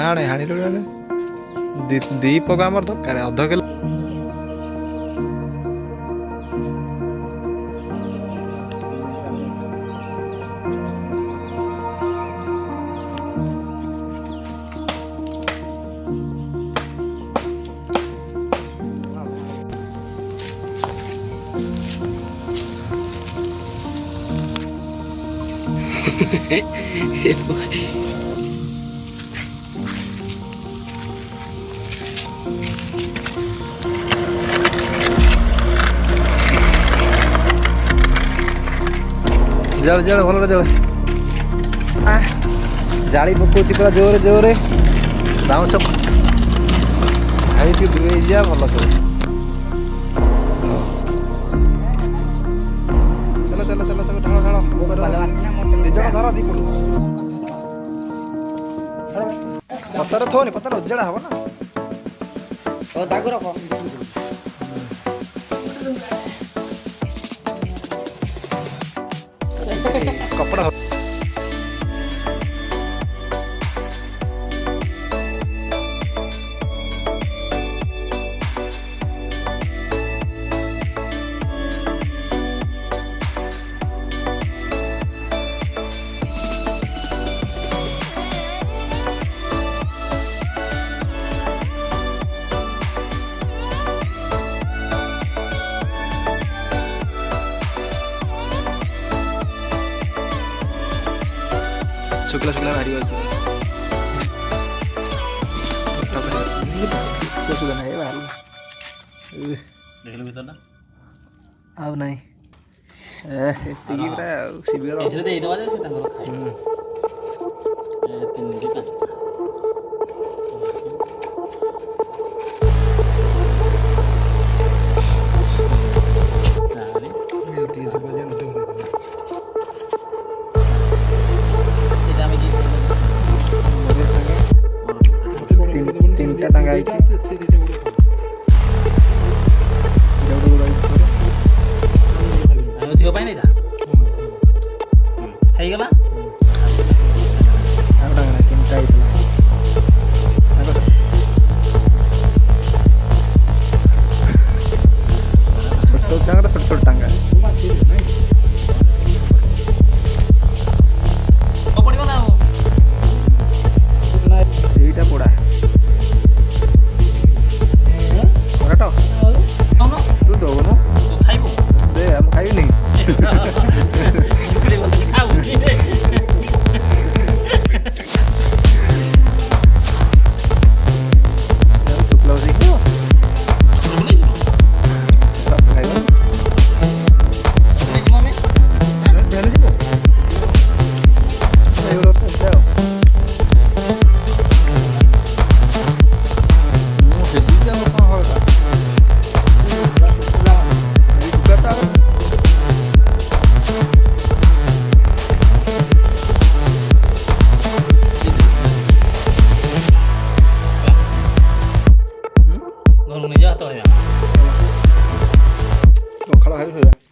ହାଣେ ହାଣିଲୁ ହାଣେ ଦି ପଗ ଆମର ଦରକାର ଅଧ କିଲୋ ଜଳ ଜଳ ଭଲରେ ଜଳ ଜାଳି ପକଉଛି ପୁରା ଜୋରେ ଜୋରେ ବାଉଁଶ ଖାଇକି ଦୂରେଇ ଯିବା ଭଲ ସବୁ ଚାଲ ଚାଲ ଚାଲ ଚାଲ ଢାଳ ଢାଳ ଦି ଜଣ ଧର ଦି ପଟୁ ପତର ଥୋନି ପତର ଉଜାଡା ହବ ନା ଦାଗ ରଖ କପଡ଼ା शुक्ला शुक्ला भारी होती सुधा नहीं बाहर देखलो भीतर ना आउ नहीं एतिकी पूरा शिविर एथिरे देई दवा जे से तांगर खाइ ए 3 दिता सारे ब्यूटी से बजे नते तीनटा टांगा झिओ पाइ नै था हैगला तीनटा छोट छोट छोट टांगा এইটা পোড়া পোড়াটা তু দেবো না খাইব দে আমি খাইনি শুক্লা দেখো খাইব ଘରକୁ ନେଇ ଯା ତ ପଖାଳ ଖାଇବି ଶୋଇବା